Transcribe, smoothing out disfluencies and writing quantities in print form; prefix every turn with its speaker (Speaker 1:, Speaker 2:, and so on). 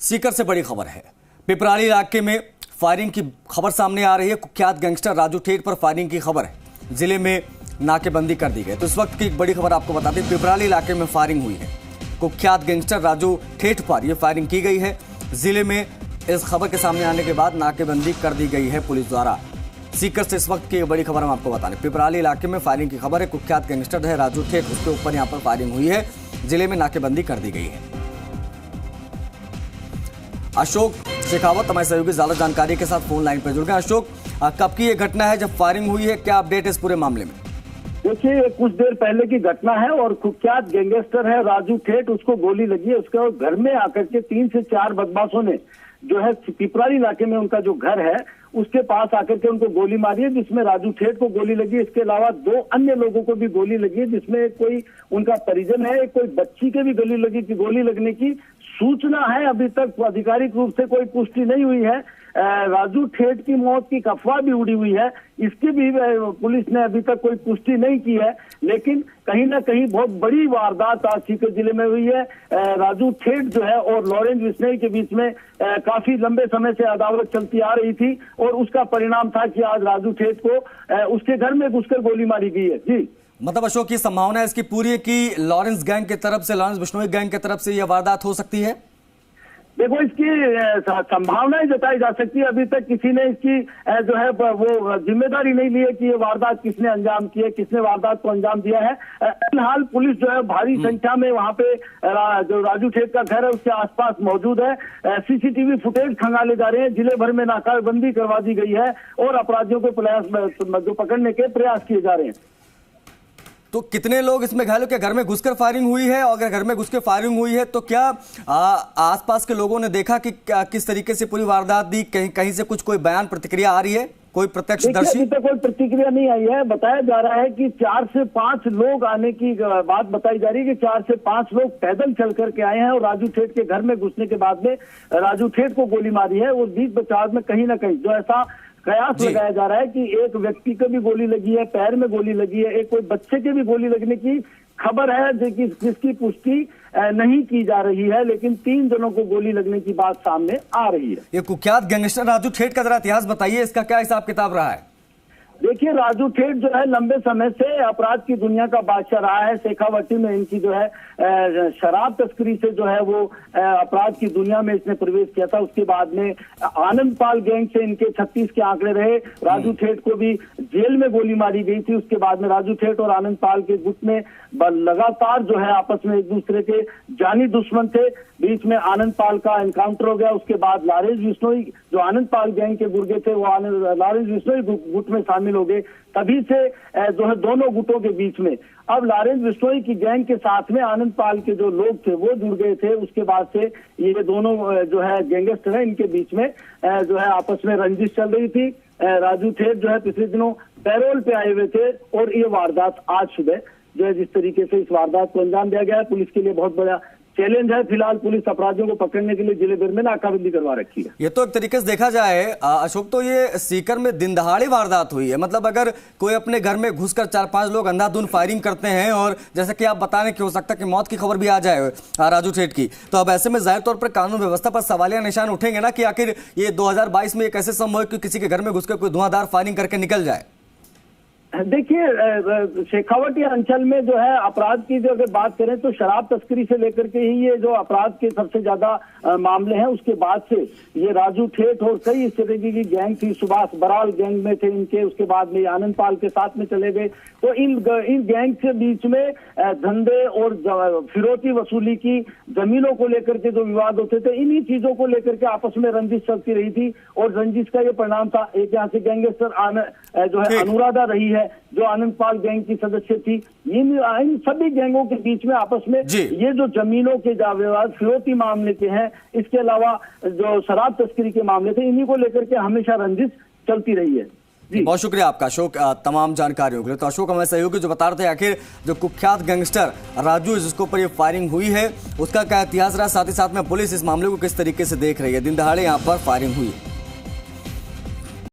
Speaker 1: सीकर से बड़ी खबर है। पिपराली इलाके में फायरिंग की खबर सामने आ रही है। कुख्यात गैंगस्टर राजू ठेठ पर फायरिंग की खबर है। जिले में नाकेबंदी कर दी गई। तो इस वक्त की एक बड़ी खबर आपको बता दें, पिपराली इलाके में फायरिंग हुई है। कुख्यात गैंगस्टर राजू ठेठ पर यह फायरिंग की गई है। जिले में इस खबर के सामने आने के बाद नाकेबंदी कर दी गई है पुलिस द्वारा। सीकर से इस वक्त की बड़ी खबर हम आपको बता दें, पिपराली इलाके में फायरिंग की खबर है। कुख्यात गैंगस्टर है राजू ठेठ, उसके ऊपर यहां पर फायरिंग हुई है। जिले में नाकेबंदी कर दी गई है। अशोक शेखावत हमारे सहयोगी ज्यादा जानकारी के साथ फोन लाइन पर जुड़ गए। अशोक, कब की ये घटना है जब फायरिंग हुई है, क्या अपडेट है इस पूरे मामले में?
Speaker 2: देखिए, कुछ देर पहले की घटना है और कुख्यात गैंगस्टर है राजू ठेठ, उसको गोली लगी है। उसके घर में आकर के 3 से 4 बदमाशों ने जो है पिपराली इलाके में उनका जो घर है उसके पास आकर के उनको गोली मारी है, जिसमें राजू ठेठ को गोली लगी है। इसके अलावा 2 अन्य लोगों को भी गोली लगी है, जिसमें कोई उनका परिजन है, कोई बच्ची के भी गोली लगने की सूचना है। अभी तक आधिकारिक रूप से कोई पुष्टि नहीं हुई है। राजू ठेठ की मौत की अफवाह भी उड़ी हुई है, इसकी भी पुलिस ने अभी तक कोई पुष्टि नहीं की है। लेकिन कहीं ना कहीं बहुत बड़ी वारदात आज सीकर जिले में हुई है। राजू ठेठ जो है और लॉरेंस बिश्नोई के बीच में काफी लंबे समय से अदावत चलती आ रही थी और उसका परिणाम था कि आज राजू ठेठ को उसके घर में घुसकर गोली मारी गई है। जी,
Speaker 1: मतलब अशोक, की संभावना है इसकी पूरी की लॉरेंस गैंग की तरफ से, लॉरेंस बिश्नोई गैंग की तरफ से यह वारदात हो सकती है?
Speaker 2: देखो, इसकी संभावनाएं जताई जा सकती है। अभी तक किसी ने इसकी जो है वो जिम्मेदारी नहीं ली है कि ये वारदात किसने अंजाम की है, किसने वारदात को अंजाम दिया है। फिलहाल पुलिस जो है भारी संख्या में वहां पे जो राजू ठेठ का घर है उसके आसपास मौजूद है। सीसीटीवी फुटेज खंगाले जा रहे हैं। जिले भर में नाकाबंदी करवा दी गई है और अपराधियों को जो पकड़ने के प्रयास किए जा रहे हैं।
Speaker 1: तो कितने लोग इसमें घायल हो? क्या घर में घुसकर फायरिंग हुई है? और अगर घर में घुसकर फायरिंग हुई है तो क्या आसपास के लोगों ने देखा कि किस तरीके से पूरी वारदात दी? कहीं से कोई बयान, प्रतिक्रिया आ रही है? कोई प्रत्यक्षदर्शी?
Speaker 2: अभी तक कोई प्रतिक्रिया नहीं आई है। बताया जा रहा है कि 4 से 5 लोग आने की बात बताई जा रही है कि 4 से 5 लोग पैदल चल करके आए हैं और राजू ठेठ के घर में घुसने के बाद में राजू ठेठ को गोली मारी है। और बीच बचाव में कहीं ना कहीं जो ऐसा कयास लगाया जा रहा है कि एक व्यक्ति को भी गोली लगी है, पैर में गोली लगी है, एक कोई बच्चे के भी गोली लगने की खबर है जिसकी पुष्टि नहीं की जा रही है। लेकिन 3 जनों को गोली लगने की बात सामने आ रही है।
Speaker 1: ये कुख्यात गैंगस्टर राजू ठेठ का जरा इतिहास बताइए, इसका क्या हिसाब किताब रहा है?
Speaker 2: देखिए, राजू ठेठ जो है लंबे समय से अपराध की दुनिया का बादशाह रहा है। शेखावटी में इनकी जो है शराब तस्करी से जो है वो अपराध की दुनिया में इसने प्रवेश किया था। उसके बाद में आनंदपाल गैंग से इनके 36 के आंकड़े रहे। राजू ठेठ को भी जेल में गोली मारी गई थी। उसके बाद में राजू ठेठ और आनंदपाल के गुट में लगातार जो है आपस में एक दूसरे के जानी दुश्मन थे। बीच में आनंदपाल का एनकाउंटर हो गया। उसके बाद लॉरेंस बिश्नोई जो आनंदपाल गैंग के गुर्गे थे वो लॉरेंस बिश्नोई गुट में शामिल हो गए। तभी से जो है दोनों गुटों के बीच में अब लॉरेंस बिश्नोई की गैंग के साथ में आनंदपाल के जो लोग थे वो जुड़ गए थे। उसके बाद से ये दोनों जो है गैंगस्टर है, इनके बीच में जो है आपस में रंजिश चल रही थी। राजू ठेठ जो है पिछले दिनों पैरोल पे आए हुए थे और ये वारदात आज सुबह जो है जिस तरीके से इस वारदात को अंजाम दिया गया है, पुलिस के लिए बहुत बड़ा चैलेंज है। फिलहाल पुलिस अपराधियों को पकड़ने के लिए जिले भर में नाकाबंदी करवा रखी है।
Speaker 1: ये तो एक तरीके से देखा जाए अशोक, तो ये सीकर में दिन दहाड़े वारदात हुई है। मतलब अगर कोई अपने घर में घुसकर 4-5 लोग अंधाधुंध फायरिंग करते हैं और जैसे कि आप बता रहे कि हो सकता है कि मौत की खबर भी आ जाए राजू ठेठ की, तो अब ऐसे में जाहिर तौर पर कानून व्यवस्था पर सवालिया निशान उठेंगे ना कि आखिर ये 2022 में कैसे संभव है कि किसी के घर में घुसकर कोई धुआंधार फायरिंग करके निकल जाए?
Speaker 2: देखिए, शेखावटी अंचल में जो है अपराध की जो अगर बात करें तो शराब तस्करी से लेकर के ही ये जो अपराध के सबसे ज्यादा मामले हैं। उसके बाद से ये राजू ठेठ और कई इस तरीके की गैंग थी। सुभाष बराल गैंग में थे इनके। उसके बाद में आनंदपाल के साथ में चले गए। तो इन गैंग के बीच में धंधे और फिरौती वसूली की, जमीनों को लेकर के जो विवाद होते थे, इन्हीं चीजों को लेकर के आपस में रंजिश चलती रही थी और रंजिश का ये परिणाम था। एक यहाँ से गैंगस्टर जो है अनुराधा रही है जो आनंदपाल गैंग की सदस्य थी। इन सभी गैंगों के बीच में आपस में ये जो जमीनों के विवाद, फिरौती मामले के हैं, इसके अलावा जो शराब तस्करी के मामले थे, इन्हीं को लेकर के हमेशा रंजिश चलती रही है।
Speaker 1: बहुत शुक्रिया आपका अशोक तमाम जानकारियों के लिए। तो अशोक हमें सहयोगी जो बता रहे थे आखिर जो कुख्यात गैंगस्टर राजू जिसके ऊपर ये फायरिंग हुई है उसका क्या इतिहास रहा, साथ ही साथ में पुलिस इस मामले को किस तरीके से देख रही है। दिन दहाड़े यहाँ पर फायरिंग हुई है।